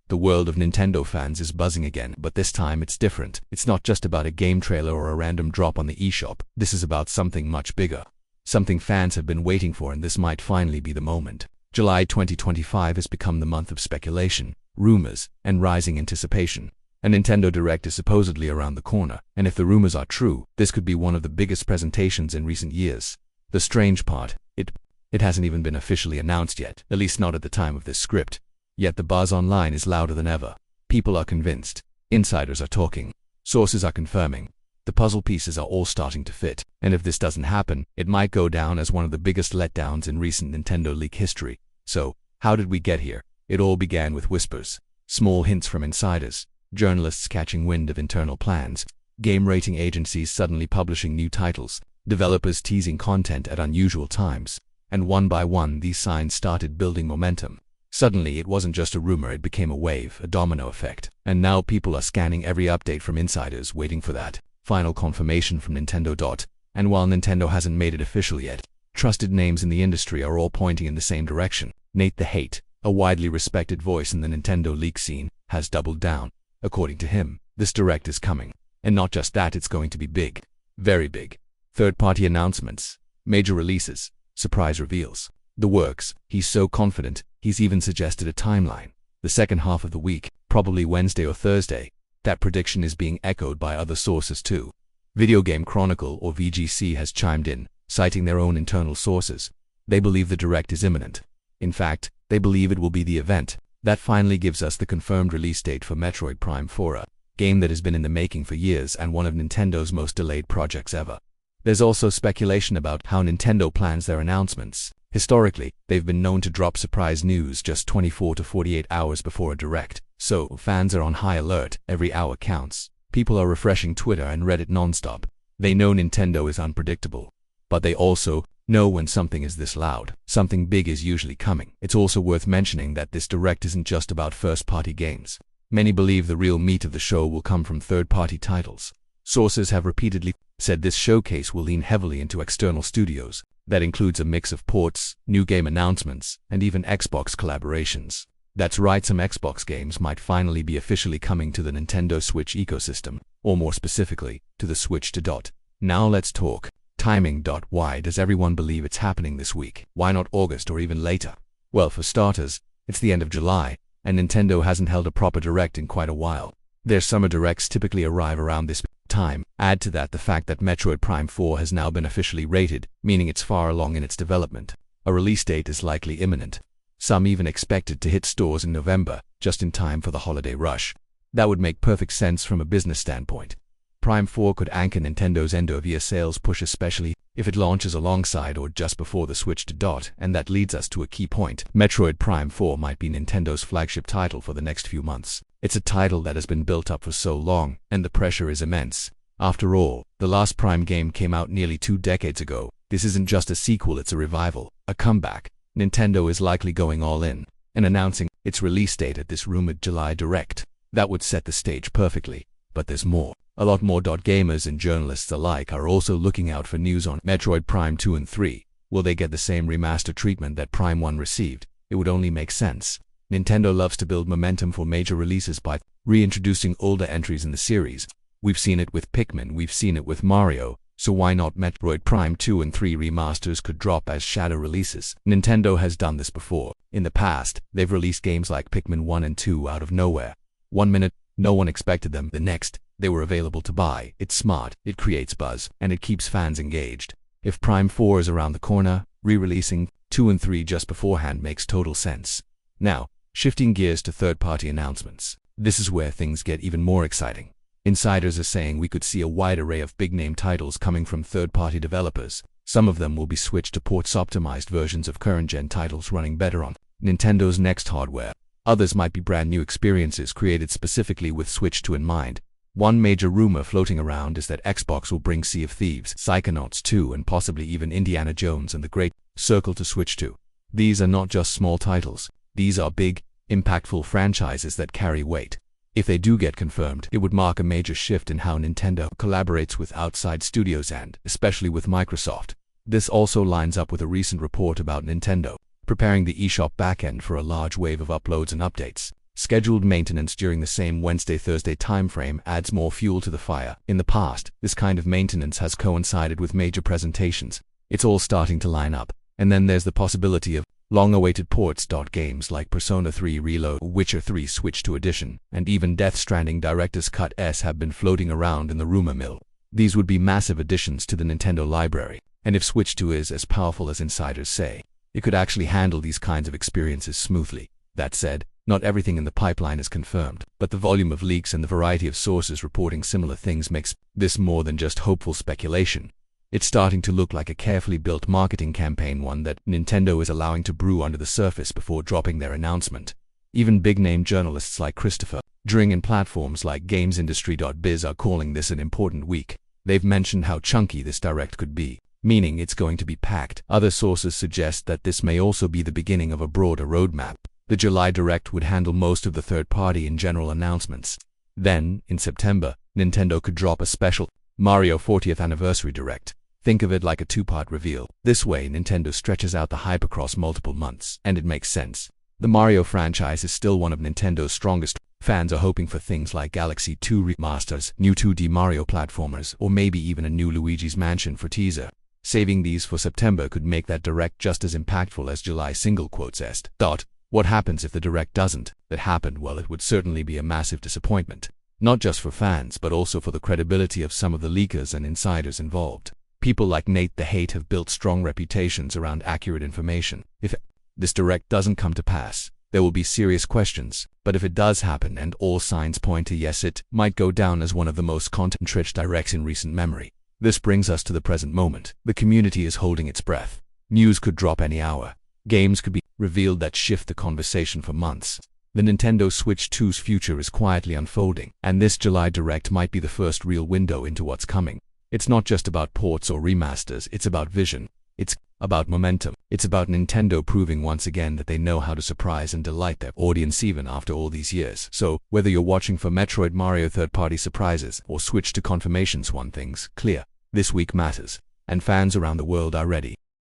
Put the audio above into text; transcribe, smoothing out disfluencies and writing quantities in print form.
The world of Nintendo fans is buzzing again, but this time it's different. It's not just about a game trailer or a random drop on the eShop. This is about something much bigger. Something fans have been waiting for, and this might finally be the moment. July 2025 has become the month of speculation, rumors, and rising anticipation. A Nintendo Direct is supposedly around the corner, and if the rumors are true, this could be one of the biggest presentations in recent years. The strange part, it hasn't even been officially announced yet, at least not at the time of this script. Yet the buzz online is louder than ever. People are convinced. Insiders are talking. Sources are confirming. The puzzle pieces are all starting to fit, and if this doesn't happen, it might go down as one of the biggest letdowns in recent Nintendo leak history. So, how did we get here? It all began with whispers, small hints from insiders, journalists catching wind of internal plans, game rating agencies suddenly publishing new titles, developers teasing content at unusual times, and one by one these signs started building momentum. Suddenly it wasn't just a rumor, it became a wave, a domino effect, and now people are scanning every update from insiders waiting for that final confirmation from Nintendo. And while Nintendo hasn't made it official yet, trusted names in the industry are all pointing in the same direction. Nate the Hate, a widely respected voice in the Nintendo leak scene, has doubled down. According to him, this Direct is coming. And not just that, it's going to be big. Very big. Third-party announcements, major releases, surprise reveals. The works. He's so confident, he's even suggested a timeline. The second half of the week, probably Wednesday or Thursday. That prediction is being echoed by other sources too. Video Game Chronicle or VGC has chimed in, citing their own internal sources. They believe the Direct is imminent. In fact, they believe it will be the event that finally gives us the confirmed release date for Metroid Prime 4, a game that has been in the making for years and one of Nintendo's most delayed projects ever. There's also speculation about how Nintendo plans their announcements. Historically, they've been known to drop surprise news just 24 to 48 hours before a Direct, so fans are on high alert. Every hour counts. People are refreshing Twitter and Reddit non-stop. They know Nintendo is unpredictable, but they also know when something is this loud, something big is usually coming. It's also worth mentioning that this Direct isn't just about first-party games. Many believe the real meat of the show will come from third-party titles. Sources have repeatedly said this showcase will lean heavily into external studios. That includes a mix of ports, new game announcements, and even Xbox collaborations. That's right, some Xbox games might finally be officially coming to the Nintendo Switch ecosystem, or more specifically, to the Switch. Now let's talk timing. Why does everyone believe it's happening this week? Why not August or even later? Well, for starters, it's the end of July, and Nintendo hasn't held a proper Direct in quite a while. Their summer Directs typically arrive around this time. Add to that the fact that Metroid Prime 4 has now been officially rated, meaning it's far along in its development. A release date is likely imminent. Some even expect it to hit stores in November, just in time for the holiday rush. That would make perfect sense from a business standpoint. Prime 4 could anchor Nintendo's end-of-year sales push, especially if it launches alongside or just before the Switch. And that leads us to a key point. Metroid Prime 4 might be Nintendo's flagship title for the next few months. It's a title that has been built up for so long, and the pressure is immense. After all, the last Prime game came out nearly 2 decades ago. This isn't just a sequel, it's a revival, a comeback. Nintendo is likely going all in and announcing its release date at this rumored July Direct. That would set the stage perfectly. But there's more. A lot more. Gamers and journalists alike are also looking out for news on Metroid Prime 2 and 3. Will they get the same remaster treatment that Prime 1 received? It would only make sense. Nintendo loves to build momentum for major releases by reintroducing older entries in the series. We've seen it with Pikmin, we've seen it with Mario, so why not Metroid Prime 2 and 3 remasters could drop as shadow releases? Nintendo has done this before. In the past, they've released games like Pikmin 1 and 2 out of nowhere. 1 minute, no one expected them. The next, they were available to buy. It's smart, it creates buzz, and it keeps fans engaged. If Prime 4 is around the corner, re-releasing 2 and 3 just beforehand makes total sense. Now, shifting gears to third-party announcements. This is where things get even more exciting. Insiders are saying we could see a wide array of big-name titles coming from third-party developers. Some of them will be Switch to ports-optimized versions of current-gen titles running better on Nintendo's next hardware. Others might be brand-new experiences created specifically with Switch 2 in mind. One major rumor floating around is that Xbox will bring Sea of Thieves, Psychonauts 2, and possibly even Indiana Jones and the Great Circle to Switch 2. These are not just small titles. These are big, impactful franchises that carry weight. If they do get confirmed, it would mark a major shift in how Nintendo collaborates with outside studios and, especially with Microsoft. This also lines up with a recent report about Nintendo preparing the eShop backend for a large wave of uploads and updates. Scheduled maintenance during the same Wednesday-Thursday timeframe adds more fuel to the fire. In the past, this kind of maintenance has coincided with major presentations. It's all starting to line up. And then there's the possibility of long-awaited ports. Games like Persona 3 Reload, Witcher 3 Switch 2 Edition, and even Death Stranding Director's Cut S have been floating around in the rumor mill. These would be massive additions to the Nintendo library, and if Switch 2 is as powerful as insiders say, it could actually handle these kinds of experiences smoothly. That said, not everything in the pipeline is confirmed, but the volume of leaks and the variety of sources reporting similar things makes this more than just hopeful speculation. It's starting to look like a carefully built marketing campaign, one that Nintendo is allowing to brew under the surface before dropping their announcement. Even big-name journalists like Christopher Dring and platforms like GamesIndustry.biz are calling this an important week. They've mentioned how chunky this direct could be, meaning it's going to be packed. Other sources suggest that this may also be the beginning of a broader roadmap. The July Direct would handle most of the third-party and general announcements. Then, in September, Nintendo could drop a special Mario 40th Anniversary Direct. Think of it like a two-part reveal. This way, Nintendo stretches out the hype across multiple months, and it makes sense. The Mario franchise is still one of Nintendo's strongest. Fans are hoping for things like Galaxy 2 remasters, new 2D Mario platformers, or maybe even a new Luigi's Mansion for teaser. Saving these for September could make that Direct just as impactful as July single quotes est. What happens if the Direct doesn't? That happened, well, it would certainly be a massive disappointment. Not just for fans, but also for the credibility of some of the leakers and insiders involved. People like Nate the Hate have built strong reputations around accurate information. If this Direct doesn't come to pass, there will be serious questions. But if it does happen, and all signs point to yes, it might go down as one of the most content-rich Directs in recent memory. This brings us to the present moment. The community is holding its breath. News could drop any hour. Games could be revealed that shift the conversation for months. The Nintendo Switch 2's future is quietly unfolding, and this July Direct might be the first real window into what's coming. It's not just about ports or remasters, it's about vision. It's about momentum. It's about Nintendo proving once again that they know how to surprise and delight their audience even after all these years. So, whether you're watching for Metroid Mario third-party surprises or Switch 2 confirmations, one thing's clear: this week matters, and fans around the world are ready.